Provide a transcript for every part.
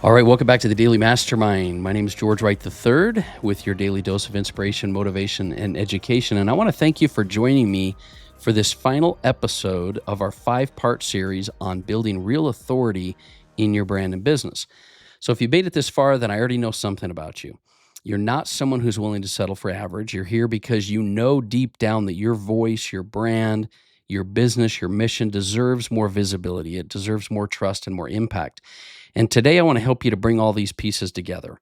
All right, welcome back to the Daily Mastermind. My name is George Wright III with your daily dose of inspiration, motivation, and education. And I want to thank you for joining me for this final episode of our 5-part series on building real authority in your brand and business. So if you made it this far, then I already know something about you. You're not someone who's willing to settle for average. You're here because you know deep down that your voice, your brand, your business, your mission deserves more visibility. It deserves more trust and more impact. And today I want to help you to bring all these pieces together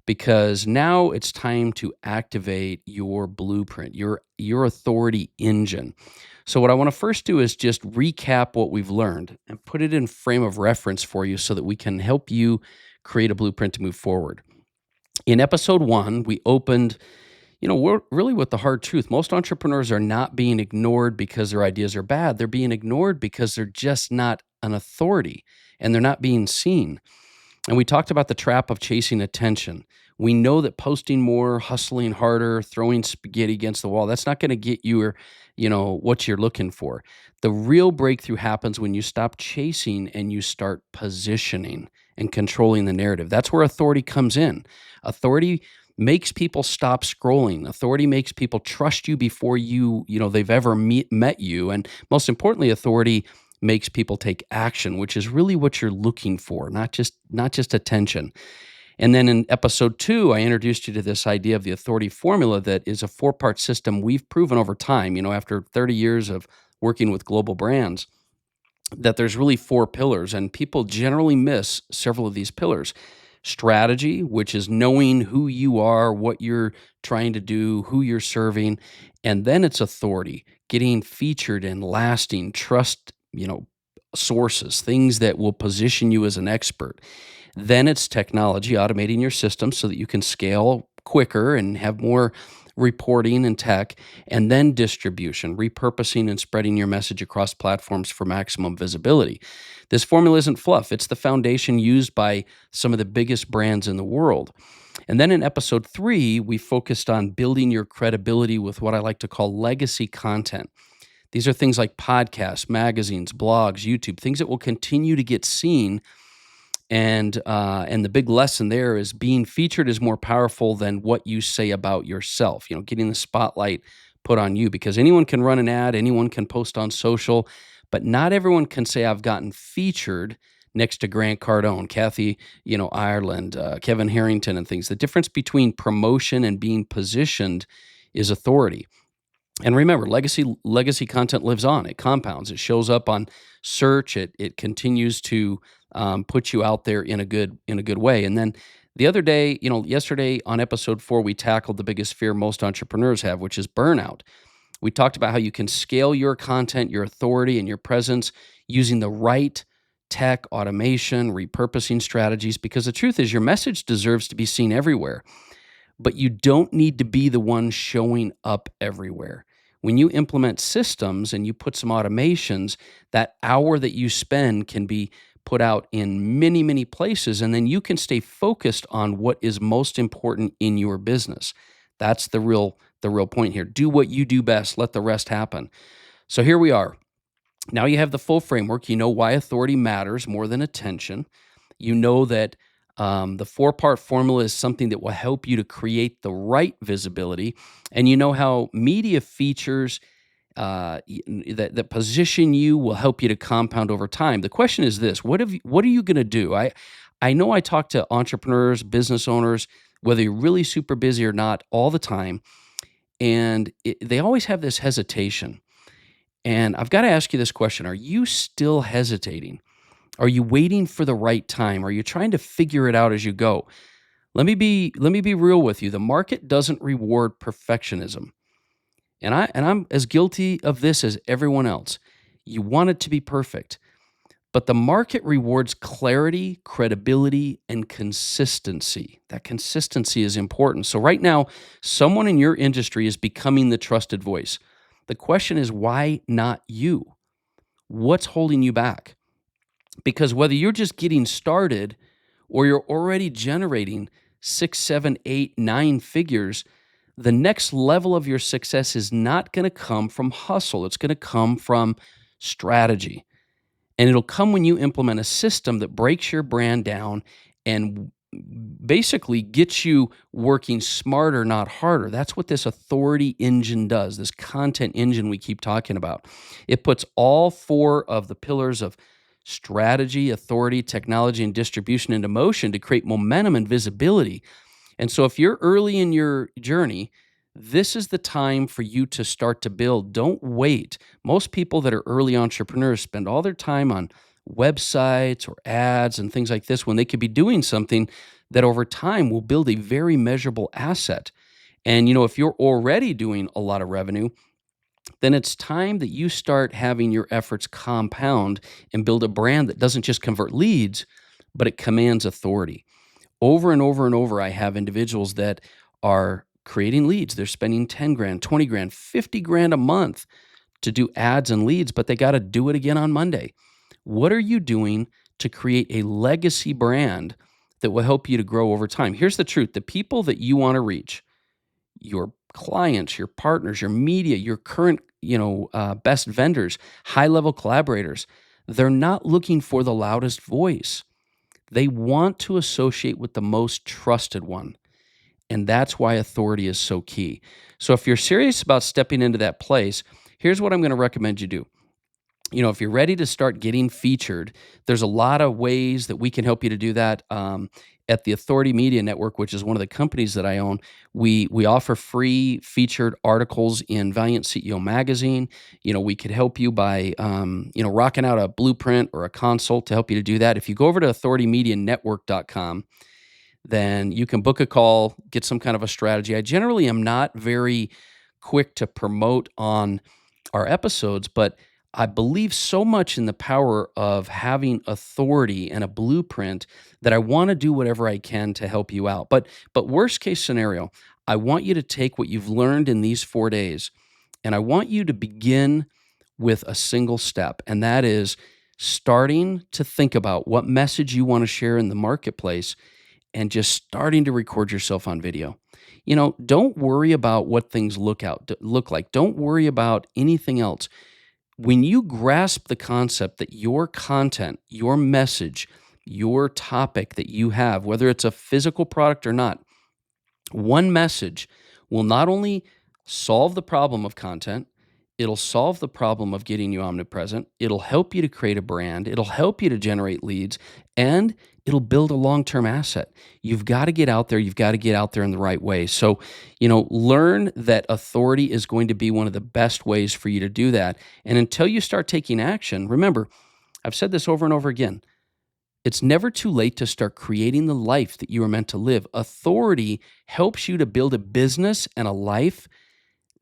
because now it's time to activate your blueprint, your authority engine. So what I want to first do is just recap what we've learned and put it in frame of reference for you so that we can help you create a blueprint to move forward. In episode 1, we opened, we're really with the hard truth. Most entrepreneurs are not being ignored because their ideas are bad. They're being ignored because they're just not an authority and they're not being seen. And we talked about the trap of chasing attention. We know that posting more, hustling harder, throwing spaghetti against the wall, that's not going to get you what you're looking for. The real breakthrough happens when you stop chasing and you start positioning and controlling the narrative. That's where authority comes in. Authority makes people stop scrolling. Authority makes people trust you before they've ever met you. And most importantly, authority makes people take action, which is really what you're looking for, not just attention. And then in episode 2, I introduced you to this idea of the authority formula that is a 4-part system we've proven over time, after 30 years of working with global brands, that there's really 4 pillars, and people generally miss several of these pillars. Strategy, which is knowing who you are, what you're trying to do, who you're serving, and then it's authority, getting featured in lasting trust, sources, things that will position you as an expert. Then it's technology, automating your system so that you can scale quicker and have more reporting and tech, and then distribution, repurposing and spreading your message across platforms for maximum visibility. This formula isn't fluff. It's the foundation used by some of the biggest brands in the world. And then in episode 3, we focused on building your credibility with what I like to call legacy content. These are things like podcasts, magazines, blogs, YouTube, things that will continue to get seen. And the big lesson there is being featured is more powerful than what you say about yourself. Getting the spotlight put on you, because anyone can run an ad, anyone can post on social, but not everyone can say I've gotten featured next to Grant Cardone, Kathy, Ireland, Kevin Harrington, and things. The difference between promotion and being positioned is authority. And remember, legacy content lives on. It compounds. It shows up on search. It continues to put you out there in a good way. And then the other day, yesterday on episode 4, we tackled the biggest fear most entrepreneurs have, which is burnout. We talked about how you can scale your content, your authority, and your presence using the right tech, automation, repurposing strategies, because the truth is your message deserves to be seen everywhere. But you don't need to be the one showing up everywhere. When you implement systems and you put some automations, that hour that you spend can be put out in many, many places, and then you can stay focused on what is most important in your business. That's the real point here. Do what you do best. Let the rest happen. So here we are. Now you have the full framework. You know why authority matters more than attention. You know that the 4-part formula is something that will help you to create the right visibility. And you know how media features that position you will help you to compound over time. The question is this: what are you going to do? I know I talk to entrepreneurs, business owners, whether you're really super busy or not, all the time, and they always have this hesitation. And I've got to ask you this question: are you still hesitating? Are you waiting for the right time? Are you trying to figure it out as you go? Let me be real with you. The market doesn't reward perfectionism. And I'm as guilty of this as everyone else. You want it to be perfect. But the market rewards clarity, credibility, and consistency. That consistency is important. So right now, someone in your industry is becoming the trusted voice. The question is, why not you? What's holding you back? Because whether you're just getting started or you're already generating 6, 7, 8, 9 figures, the next level of your success is not going to come from hustle. It's going to come from strategy. And it'll come when you implement a system that breaks your brand down and basically gets you working smarter, not harder. That's what this authority engine does, this content engine we keep talking about. It puts all four of the pillars of strategy, authority, technology, and distribution into motion to create momentum and visibility. And so if you're early in your journey, this is the time for you to start to build. Don't wait. Most people that are early entrepreneurs spend all their time on websites or ads and things like this when they could be doing something that over time will build a very measurable asset. And if you're already doing a lot of revenue, then it's time that you start having your efforts compound and build a brand that doesn't just convert leads, but it commands authority. Over and over and over, I have individuals that are creating leads. They're spending 10 grand, 20 grand, 50 grand a month to do ads and leads, but they got to do it again on Monday. What are you doing to create a legacy brand that will help you to grow over time? Here's the truth. The people that you want to reach, your clients, your partners, your media, your current, best vendors, high-level collaborators, they're not looking for the loudest voice. They want to associate with the most trusted one. And that's why authority is so key. So if you're serious about stepping into that place, here's what I'm going to recommend you do. If you're ready to start getting featured, there's a lot of ways that we can help you to do that. At the Authority Media Network, which is one of the companies that I own, we offer free featured articles in Valiant CEO magazine. We could help you by, rocking out a blueprint or a consult to help you to do that. If you go over to authoritymedianetwork.com, then you can book a call, get some kind of a strategy. I generally am not very quick to promote on our episodes, but I believe so much in the power of having authority and a blueprint that I want to do whatever I can to help you out. But worst case scenario, I want you to take what you've learned in these 4 days, and I want you to begin with a single step, and that is starting to think about what message you want to share in the marketplace and just starting to record yourself on video. Don't worry about what things look like. Don't worry about anything else. When you grasp the concept that your content, your message, your topic that you have, whether it's a physical product or not, one message will not only solve the problem of content, it'll solve the problem of getting you omnipresent, it'll help you to create a brand, it'll help you to generate leads, and it'll build a long-term asset. You've got to get out there. You've got to get out there in the right way. So, learn that authority is going to be one of the best ways for you to do that. And until you start taking action, remember, I've said this over and over again, it's never too late to start creating the life that you are meant to live. Authority helps you to build a business and a life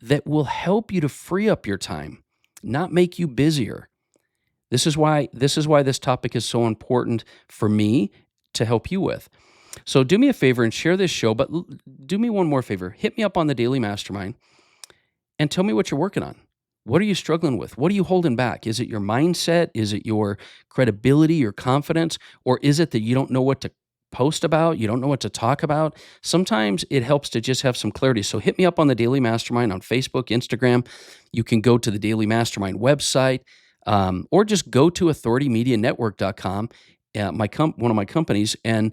that will help you to free up your time, not make you busier. This is why this topic is so important for me to help you with. So do me a favor and share this show, but do me one more favor. Hit me up on the Daily Mastermind and tell me what you're working on. What are you struggling with? What are you holding back? Is it your mindset? Is it your credibility, your confidence? Or is it that you don't know what to post about? You don't know what to talk about? Sometimes it helps to just have some clarity. So hit me up on the Daily Mastermind on Facebook, Instagram. You can go to the Daily Mastermind website. Or just go to authoritymedianetwork.com, one of my companies, and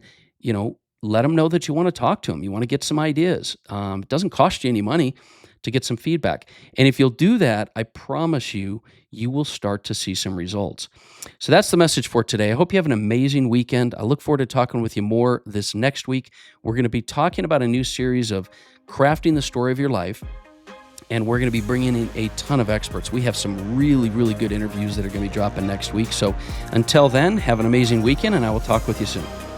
let them know that you want to talk to them. You want to get some ideas. It doesn't cost you any money to get some feedback. And if you'll do that, I promise you will start to see some results. So that's the message for today. I hope you have an amazing weekend. I look forward to talking with you more this next week. We're going to be talking about a new series of crafting the story of your life. And we're going to be bringing in a ton of experts. We have some really, really good interviews that are going to be dropping next week. So until then, have an amazing weekend, and I will talk with you soon.